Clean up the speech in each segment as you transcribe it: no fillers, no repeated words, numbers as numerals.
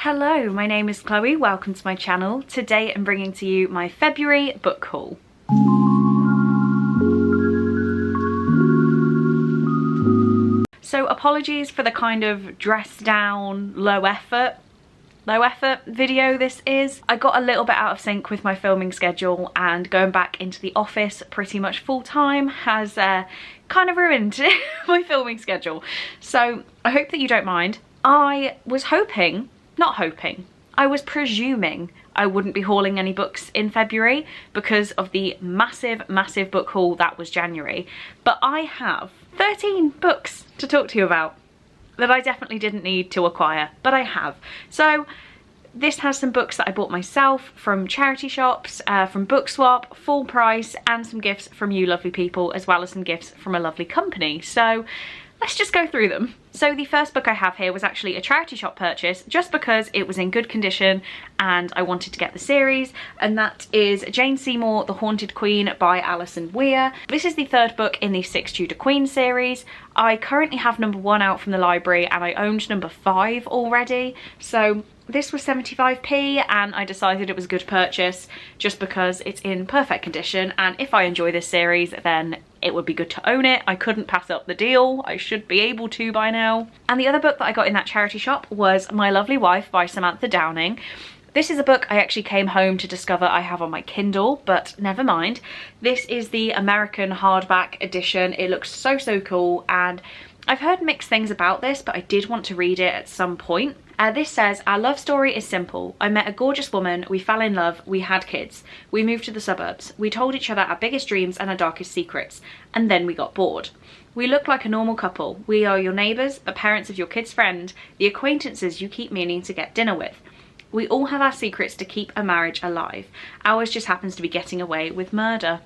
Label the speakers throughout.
Speaker 1: Hello, my name is Chloe, welcome to my channel. Today I'm bringing to you my February book haul. So apologies for the kind of dressed down, low effort video this is. I got a little bit out of sync with my filming schedule, and going back into the office pretty much full time has kind of ruined my filming schedule. So I hope that you don't mind. I was presuming I wouldn't be hauling any books in February because of the massive book haul that was January. But I have 13 books to talk to you about that I definitely didn't need to acquire, but I have. So this has some books that I bought myself from charity shops, from BOOKSWAP, full price, and some gifts from you lovely people, as well as some gifts from a lovely company. So let's just go through them. So the first book I have here was actually a charity shop purchase just because it was in good condition and I wanted to get the series, and that is Jane Seymour, The Haunted Queen by Alison Weir. This is the third book in the 6 Tudor Queen series. I currently have number 1 out from the library and I owned number 5 already. So this was 75p and I decided it was a good purchase just because it's in perfect condition, and if I enjoy this series then it would be good to own it. I couldn't pass up the deal. I should be able to by now. And the other book that I got in that charity shop was My Lovely Wife by Samantha Downing. This is a book I actually came home to discover I have on my Kindle, but never mind. This is the American hardback edition. It looks so cool, and I've heard mixed things about this, but I did want to read it at some point. This says, our love story is simple. I met a gorgeous woman, we fell in love, we had kids. We moved to the suburbs. We told each other our biggest dreams and our darkest secrets. And then we got bored. We look like a normal couple. We are your neighbours, the parents of your kid's friend, the acquaintances you keep meaning to get dinner with. We all have our secrets to keep a marriage alive. Ours just happens to be getting away with murder.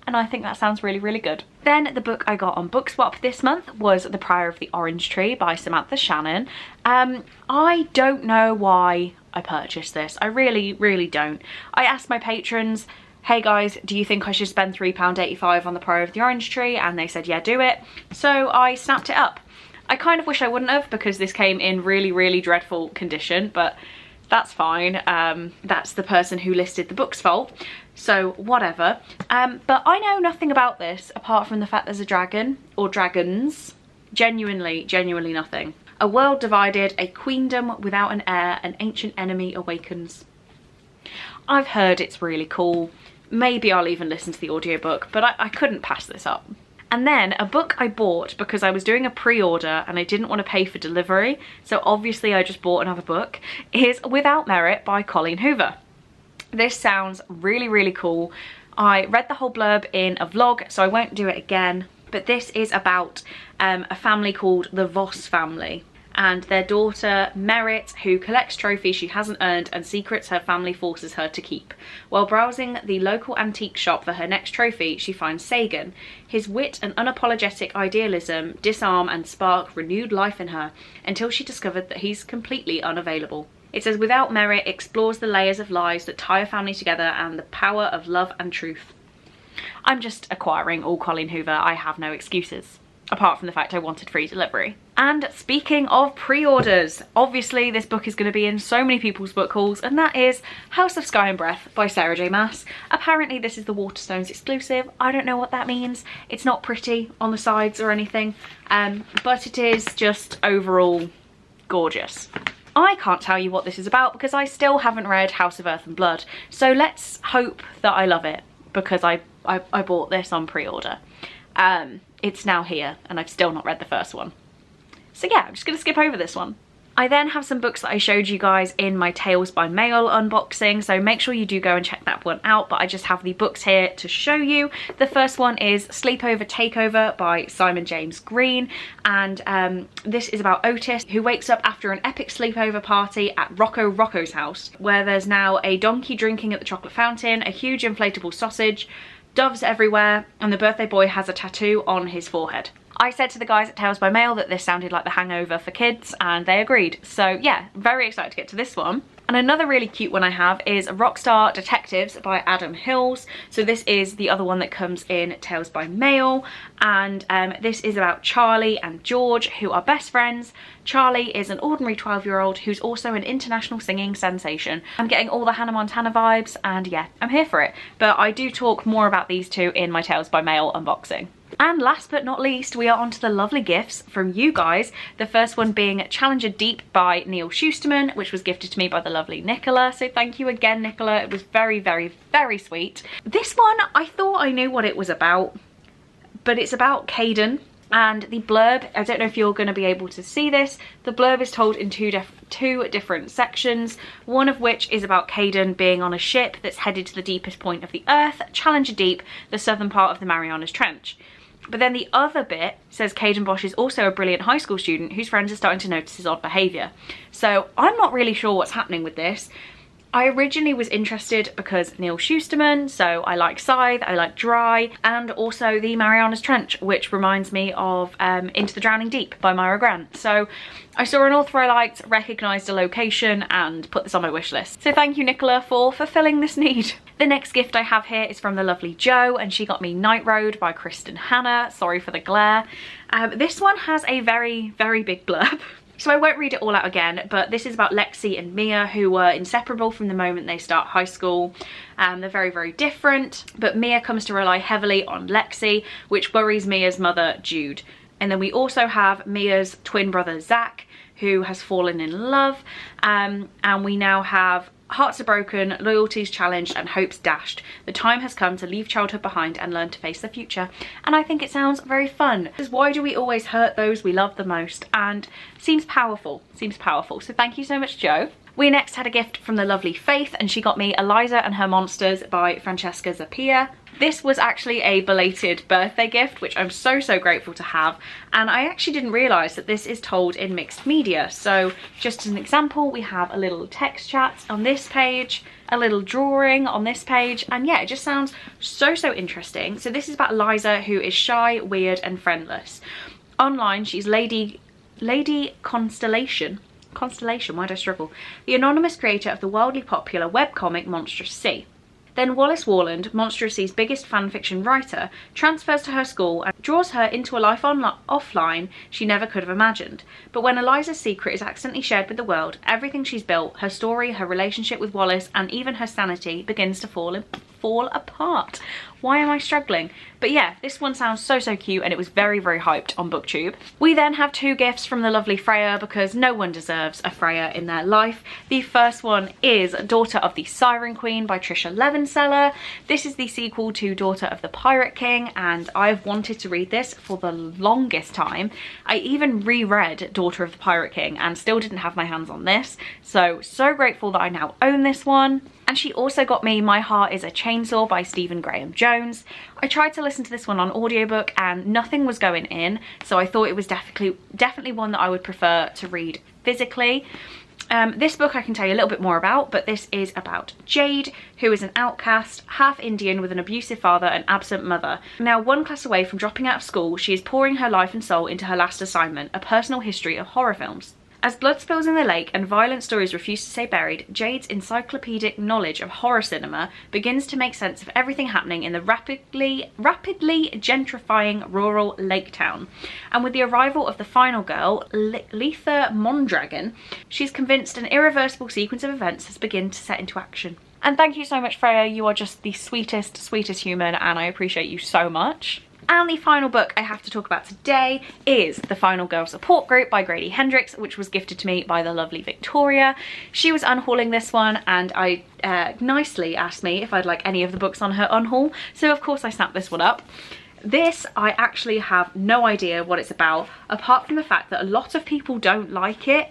Speaker 1: And I think that sounds really good. Then the book I got on BookSwap this month was The Prior of the Orange Tree by Samantha Shannon. I don't know why I purchased this. I really don't. I asked my patrons, hey guys, do you think I should spend £3.85 on The Prior of the Orange Tree? And they said, yeah, do it. So I snapped it up. I kind of wish I wouldn't have, because this came in really dreadful condition, but that's fine. That's the person who listed the book's fault, so whatever. But I know nothing about this apart from the fact there's a dragon, or dragons. Genuinely nothing. A world divided, a queendom without an heir, an ancient enemy awakens. I've heard it's really cool. Maybe I'll even listen to the audiobook, but I couldn't pass this up. And then a book I bought because I was doing a pre-order and I didn't want to pay for delivery, so obviously I just bought another book, is Without Merit by Colleen Hoover. This sounds really cool. I read the whole blurb in a vlog, so I won't do it again, but this is about a family called the Voss family and their daughter Merit, who collects trophies she hasn't earned and secrets her family forces her to keep. While browsing the local antique shop for her next trophy, she finds Sagan. His wit and unapologetic idealism disarm and spark renewed life in her until she discovered that he's completely unavailable. It says Without Merit explores the layers of lies that tie a family together and the power of love and truth. I'm just acquiring all Colleen Hoover. I have no excuses, apart from the fact I wanted free delivery. And speaking of pre-orders, obviously this book is going to be in so many people's book hauls, and that is House of Sky and Breath by Sarah J Maas. Apparently this is the Waterstones exclusive. I don't know what that means. It's not pretty on the sides or anything, but it is just overall gorgeous. I can't tell you what this is about because I still haven't read House of Earth and Blood, so let's hope that I love it, because I bought this on pre-order. It's now here and I've still not read the first one. So yeah, I'm just going to skip over this one. I then have some books that I showed you guys in my Tales by Mail unboxing, so make sure you do go and check that one out, but I just have the books here to show you. The first one is Sleepover Takeover by Simon James Green, and this is about Otis, who wakes up after an epic sleepover party at Rocco's house, where there's now a donkey drinking at the chocolate fountain, a huge inflatable sausage, doves everywhere, and the birthday boy has a tattoo on his forehead. I said to the guys at Tales by Mail that this sounded like The Hangover for kids, and they agreed. So yeah, very excited to get to this one. And another really cute one I have is Rockstar Detectives by Adam Hills. So this is the other one that comes in Tales by Mail, and this is about Charlie and George, who are best friends. Charlie is an ordinary 12-year-old who's also an international singing sensation. I'm getting all the Hannah Montana vibes, and yeah, I'm here for it. But I do talk more about these two in my Tales by Mail unboxing. And last but not least, we are on to the lovely gifts from you guys. The first one being Challenger Deep by Neil Schusterman, which was gifted to me by the lovely Nicola. So thank you again, Nicola. It was very, very, very sweet. This one, I thought I knew what it was about, but it's about Caden. And the blurb, I don't know if you're going to be able to see this, the blurb is told in two different sections, one of which is about Caden being on a ship that's headed to the deepest point of the Earth, Challenger Deep, the southern part of the Marianas Trench. But then the other bit says Caden Bosch is also a brilliant high school student whose friends are starting to notice his odd behaviour. So I'm not really sure what's happening with this. I originally was interested because Neil Schusterman, so I like Scythe, I like Dry, and also the Marianas Trench, which reminds me of Into the Drowning Deep by Myra Grant. So I saw an author I liked, recognised a location, and put this on my wish list. So thank you, Nicola, for fulfilling this need. The next gift I have here is from the lovely Jo, and she got me Night Road by Kristen Hanna. Sorry for the glare. This one has a very, very big blurb. So I won't read it all out again, but this is about Lexi and Mia, who were inseparable from the moment they start high school. They're very, very different, but Mia comes to rely heavily on Lexi, which worries Mia's mother, Jude. And then we also have Mia's twin brother, Zach, who has fallen in love. And we now have hearts are broken, loyalties challenged, and hopes dashed. The time has come to leave childhood behind and learn to face the future. And I think it sounds very fun. Because why do we always hurt those we love the most? And seems powerful, seems powerful. So thank you so much, Jo. We next had a gift from the lovely Faith, and she got me Eliza and Her Monsters by Francesca Zappia. This was actually a belated birthday gift, which I'm so, so grateful to have. And I actually didn't realise that this is told in mixed media. So just as an example, we have a little text chat on this page, a little drawing on this page, and yeah, it just sounds so, so interesting. So this is about Eliza, who is shy, weird, and friendless. Online, she's Lady Constellation, why do I struggle? The anonymous creator of the wildly popular webcomic Monstrous Sea. Then Wallace Warland, Monstrous Sea's biggest fanfiction writer, transfers to her school and draws her into a life offline she never could have imagined. But when Eliza's secret is accidentally shared with the world, everything she's built, her story, her relationship with Wallace, and even her sanity begins to fall apart. Why am I struggling? But yeah, this one sounds so, so cute, and it was very, very hyped on BookTube. We then have two gifts from the lovely Freya, because no one deserves a Freya in their life. The first one is Daughter of the Siren Queen by Trisha Levenseller. This is the sequel to Daughter of the Pirate King, and I've wanted to read this for the longest time. I even reread Daughter of the Pirate King and still didn't have my hands on this. So grateful that I now own this one. And she also got me My Heart is a Chainsaw by Stephen Graham Jones. I tried to listen to this one on audiobook and nothing was going in, so I thought it was definitely one that I would prefer to read physically. This book I can tell you a little bit more about, but this is about Jade, who is an outcast, half Indian with an abusive father and absent mother. Now, one class away from dropping out of school, she is pouring her life and soul into her last assignment, a personal history of horror films. As blood spills in the lake and violent stories refuse to stay buried, Jade's encyclopedic knowledge of horror cinema begins to make sense of everything happening in the rapidly gentrifying rural lake town. And with the arrival of the final girl, Letha Mondragon, she's convinced an irreversible sequence of events has begun to set into action. And thank you so much, Freya. You are just the sweetest, sweetest human, and I appreciate you so much. And the final book I have to talk about today is The Final Girl Support Group by Grady Hendrix, which was gifted to me by the lovely Victoria. She was unhauling this one, and I nicely asked me if I'd like any of the books on her unhaul, so of course I snapped this one up. This, I actually have no idea what it's about, apart from the fact that a lot of people don't like it.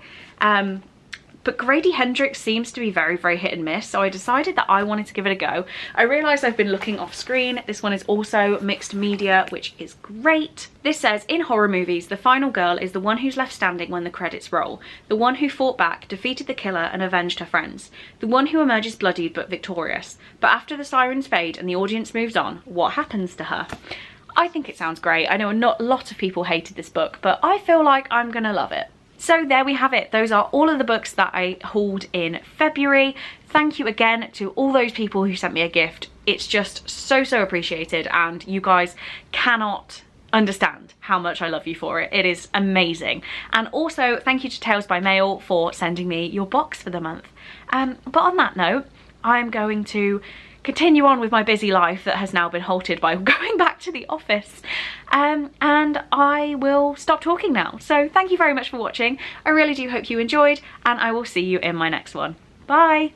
Speaker 1: But Grady Hendrix seems to be very, very hit and miss, so I decided that I wanted to give it a go. I realised I've been looking off screen. This one is also mixed media, which is great. This says, in horror movies, the final girl is the one who's left standing when the credits roll. The one who fought back, defeated the killer, and avenged her friends. The one who emerges bloodied but victorious. But after the sirens fade and the audience moves on, what happens to her? I think it sounds great. I know a lot of people hated this book, but I feel like I'm gonna love it. So there we have it. Those are all of the books that I hauled in February. Thank you again to all those people who sent me a gift. It's just so, so appreciated, and you guys cannot understand how much I love you for it. It is amazing. And also thank you to Tales by Mail for sending me your box for the month. But on that note, I'm going to continue on with my busy life that has now been halted by going back to the office, and I will stop talking now. So thank you very much for watching. I really do hope you enjoyed, and I will see you in my next one. Bye.